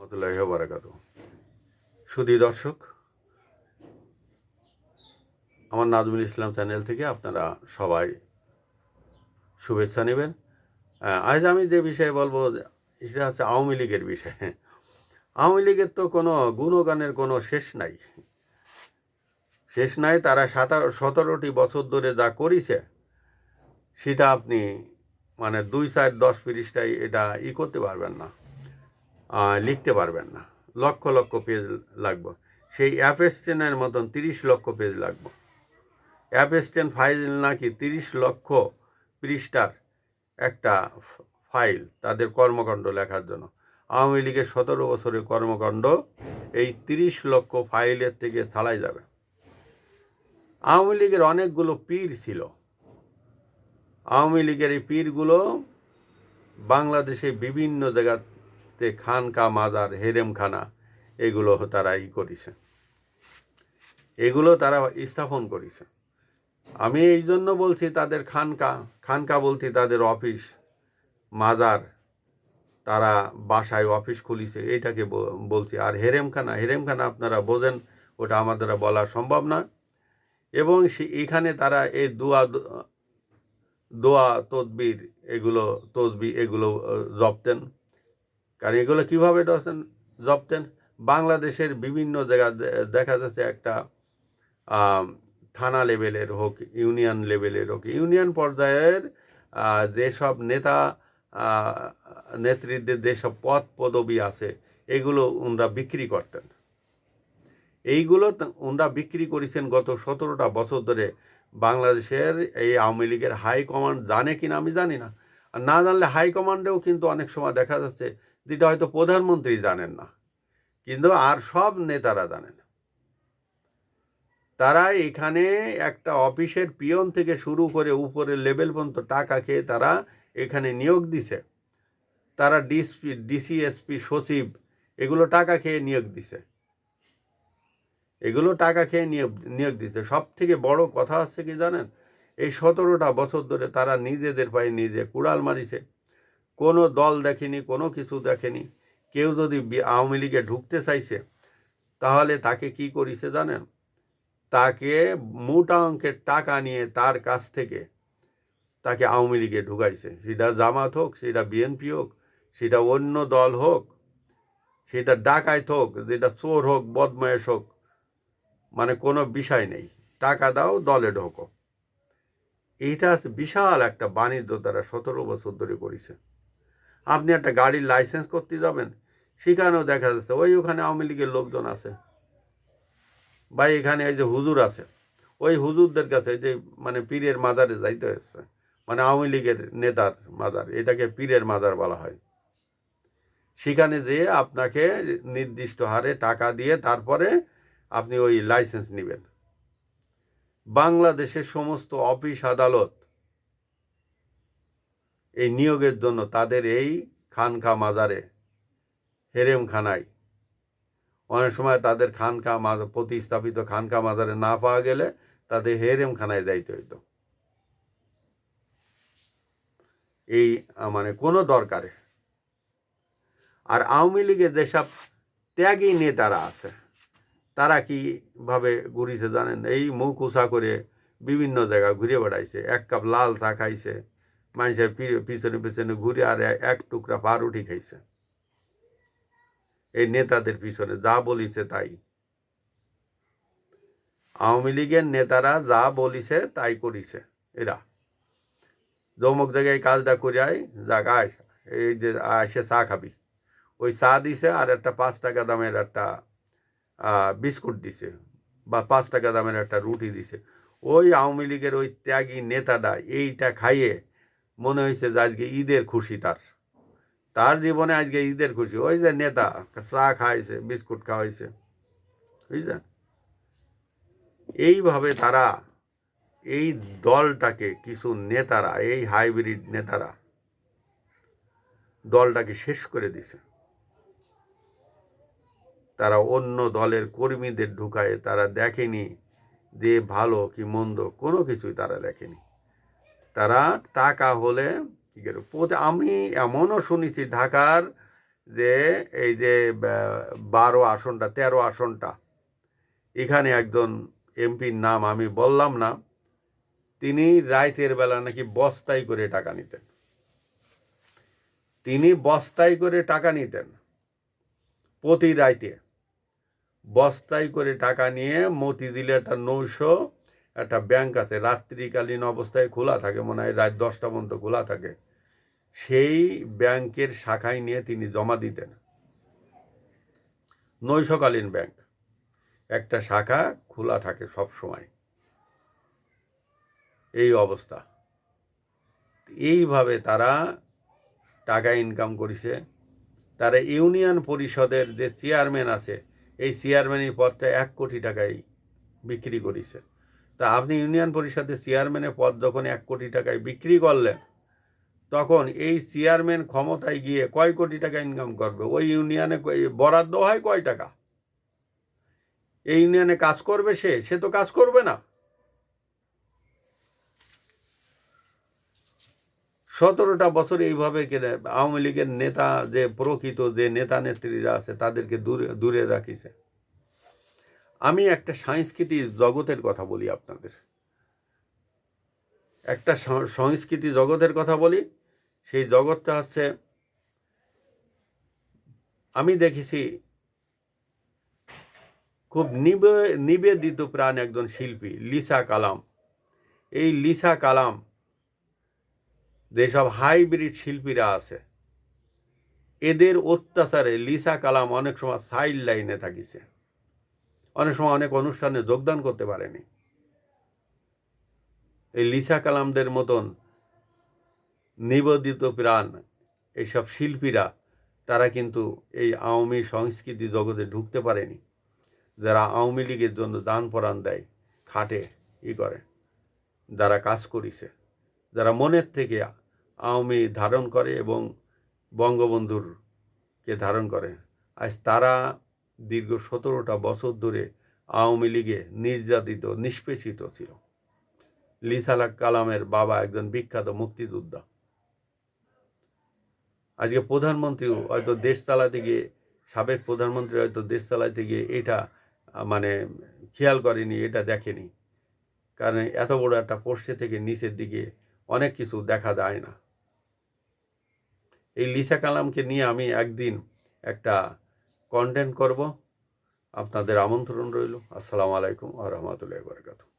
রহমতুল্লাহি ওয়া বারাকাতুহু। সুধী দর্শক, আমার নাজমুল ইসলাম চ্যানেল থেকে আপনারা সবাই শুভেচ্ছা নেবেন। আজ আমি যে বিষয়ে বলবো সেটা হচ্ছে আওয়ামী লীগের বিষয়ে। আওয়ামী লীগের তো কোনো গুণগানের কোনো শেষ নাই। তারা 17টি বছর ধরে যা করেছে সেটা আপনি মানে 2-4-10 পৃষ্ঠায় এটা করতে পারবেন না, লিখতে পারবেন না। লক্ষ লক্ষ পেজ লাগবে। সেই অ্যাপস্টেনের মতন 30 লক্ষ পেজ লাগবে। অ্যাপস্টেন ফাইল নাকি 30 লক্ষ পৃষ্ঠার একটা ফাইল তাদের কর্মকাণ্ড লেখার জন্য। আওয়ামী লীগের 17 বছরের কর্মকাণ্ড এই 30 লক্ষ ফাইলের থেকে ছাড়াই যাবে। আওয়ামী লীগের অনেকগুলো পীর ছিল। আওয়ামী লীগের এই পীরগুলো বাংলাদেশে বিভিন্ন জায়গাতে খানকা, মাজার, হেরেমখানা এগুলো তারা করেছে, এগুলো তারা স্থাপন করেছে। আমি এই জন্য বলছি তাদের খানকা বলতে তাদের অফিস, মাজার, তারা বাসায় অফিস খুলিছে এইটাকে বলছি। আর হেরেমখানা আপনারা বোঝেন, ওটা আমাদের বলা সম্ভব না। এবং এখানে তারা এই দোয়া তদবির এগুলো জপতেন। কারণ এগুলো কীভাবে জপতেন? বাংলাদেশের বিভিন্ন জায়গা দেখা যাচ্ছে একটা থানা লেভেলের হোক, ইউনিয়ন লেভেলের হোক, ইউনিয়ন পর্যায়ের যেসব নেতৃত্বের যেসব পদ পদবি আছে এগুলো ওনারা বিক্রি করতেন। এইগুলো ওনারা বিক্রি করেছেন গত 17টা বছর ধরে। বাংলাদেশের এই আওয়ামী লীগের হাইকমান্ড জানে কিনা আমি জানি না। আর না জানলে হাইকমান্ডেও কিন্তু অনেক সময় দেখা যাচ্ছে যেটা হয়তো প্রধানমন্ত্রী জানেন না, কিন্তু আর সব নেতারা জানেন। তারা এখানে একটা অফিসের পিয়ন থেকে শুরু করে উপরের লেভেল পর্যন্ত টাকা খেয়ে তারা এখানে নিয়োগ দিছে। তারা ডিসি, সচিব এগুলো টাকা খেয়ে নিয়োগ দিছে। নিয়োগ দিতে সব থেকে বড় কথা হচ্ছে কি জানেন? এই 17টা বছর ধরে তারা নিজেদের পায়ে নিজে কুড়াল মারিছে। কোনো দল দেখেনি, কোনো কিছু দেখেনি। কেউ যদি আওয়ামী লীগে ঢুকতে চাইছে তাহলে তাকে কি করেছে জানেন? তাকে মোটা অঙ্কের টাকা নিয়ে তার কাছ থেকে তাকে আওয়ামী লীগে ঢুকাইছে। সেটা জামাত হোক, সেটা বিএনপি হোক, সেটা অন্য দল হোক, সেটা ডাকাইত হোক, যেটা চোর হোক, বদমায়েশ হোক, মানে কোনো বিষয় নেই। টাকা দাও, দলে ঢোকো। এইটা বিশাল একটা বাণিজ্য তারা 17 বছর ধরে করেছে। আপনি একটা গাড়ির লাইসেন্স করতে যাবেন, সেখানেও দেখা যাচ্ছে ওখানে আওয়ামী লীগের লোকজন আছে, বা এখানে এই যে হুজুর আছে, ওই হুজুরদের কাছে যে মানে পীরের মাজারে যাইতে হচ্ছে, মানে আওয়ামী লীগের নেতার মাজার, এটাকে পীরের মাজার বলা হয়। সেখানে যেয়ে আপনাকে নির্দিষ্ট হারে টাকা দিয়ে তারপরে আপনি ওই লাইসেন্স নেবেন। বাংলাদেশের সমস্ত অফিস আদালত এই নিয়োগের জন্য তাদের এই খানকা মাজারে, হেরেমখানায়, অনেক সময় তাদের প্রতিস্থাপিত খানকা মাজারে না পাওয়া গেলে তাদের হেরেমখানায় যাইতে হইতো এই মানে কোনো দরকারে। আর আওয়ামী লীগের যেসব ত্যাগী নেতারা আছে তারা কীভাবে ঘুরিছে জানেন? এই মুখ উঁচা করে বিভিন্ন জায়গায় ঘুরে বেড়াইছে, 1 কাপ লাল চা খাইছে, মানুষের পিছনে পিছনে ঘুরে, আর 1 টুকরা পাউরুটি খাইছে। এই নেতাদের পিছনে যা বলিছে তাই। আওয়ামী লীগের নেতারা যা বলিছে তাই করিছে। এরা যমুক জায়গায় কাজটা করে জায়গায় এই যে আসে চা খাবি, ওই চা দিছে আর একটা 5 টাকা দামের একটা বিস্কুট দিছে, বা 5 টাকা দামের একটা রুটি দিছে। ওই আওয়ামী লীগের ওই ত্যাগী নেতাটা এইটা খাইয়ে মনে হয়েছে যে আজকে ঈদের খুশি, তার জীবনে আজকে ঈদের খুশি। ওই যে নেতা চা খাইছে, বিস্কুট খাওয়াইছে, বুঝলেন? এইভাবে তারা এই দলটাকে, কিছু নেতারা, এই হাইব্রিড নেতারা দলটাকে শেষ করে দিছে। তারা অন্য দলের কর্মীদের ঢুকায়, তারা দেখেনি যে ভালো কি মন্দ, কোনো কিছুই তারা দেখেনি। তারা টাকা হলে আমি এমনও শুনেছি ঢাকার যে এই যে 12 আসনটা 13 আসনটা এখানে একজন এমপির নাম আমি বললাম না, তিনি রাতের বেলা নাকি বস্তায় করে টাকা নিতেন। তিনি বস্তায় করে টাকা নিতেন, প্রতি রাইতে বস্তায় করে টাকা নিয়ে মতিঝিলে একটা 900 একটা ব্যাংক আছে, রাত্রিকালীন অবস্থায় খোলা থাকে, মনে হয় রাত 10টা পর্যন্ত খোলা থাকে, সেই ব্যাংকের শাখায় নিয়ে তিনি জমা দিতেন। 900কালীন ব্যাংক, একটা শাখা খোলা থাকে সব সময়। এই অবস্থা, এইভাবে তারা টাকা ইনকাম করেছে। তারা ইউনিয়ন পরিষদের যে চেয়ারম্যান আছে, এই চেয়ারম্যানের পদটা 1 কোটি টাকায় বিক্রি করেছে। তা আপনি ইউনিয়ন পরিষদের চেয়ারম্যানের পদ যখন 1 কোটি টাকায় বিক্রি করলেন, তখন এই চেয়ারম্যান ক্ষমতায় গিয়ে কয় কোটি টাকা ইনকাম করবে? ওই ইউনিয়নে বরাদ্দ হয় কয় টাকা? এই ইউনিয়নে কাজ করবে সে তো কাজ করবে না। 17টা বছর এইভাবে আওয়ামী লীগের নেতা, যে প্রকৃত যে নেতা নেত্রীরা আছে, তাদেরকে দূরে দূরে রাখিছে। আমি একটা সাংস্কৃতিক জগতের কথা বলি আপনাদের, একটা সংস্কৃতি জগতের কথা বলি। সেই জগৎটা হচ্ছে, আমি দেখেছি খুব নিবেদিত প্রাণ একজন শিল্পী, লিসা কালাম। এই লিসা কালাম, যেসব হাইব্রিড শিল্পীরা আছে, এদের অত্যাচারে লিসা কালাম অনেক সময় সাইড লাইনে থাকিছে, অনেক সময় অনেক অনুষ্ঠানে যোগদান করতে পারেনি। এই লিসা কালামদের মতন নিবেদিত প্রাণ এইসব শিল্পীরা, তারা কিন্তু এই আওয়ামী সংস্কৃতি জগতে ঢুকতে পারেনি। যারা আওয়ামী লীগের জন্য দান পরাণ দেয়, খাটে, করে, যারা কাজ করেছে, যারা মনের থেকে আওয়ামী ধারণ করে এবং বঙ্গবন্ধুরকে ধারণ করে, আজ তারা দীর্ঘ 17টা বছর ধরে আওয়ামী লীগে নির্যাতিত, নিষ্পেষিত ছিল। লিসা কালামের বাবা একজন বিখ্যাত মুক্তিযোদ্ধা। আজকে প্রধানমন্ত্রীও হয়তো দেশ চালাতে গিয়ে, সাবেক প্রধানমন্ত্রী হয়তো দেশ চালাতে গিয়ে এটা মানে খেয়াল করেনি, এটা দেখেনি। কারণ এত বড় একটা পোস্টে থেকে নিচের দিকে অনেক কিছু দেখা যায় না। এই লিসা কালামকে নিয়ে আমি একদিন একটা কন্টেন্ট করব, আপনাদের আমন্ত্রণ রইল। আসসালামু আলাইকুম ওয়া রাহমাতুল্লাহি ওয়া বারাকাতুহু।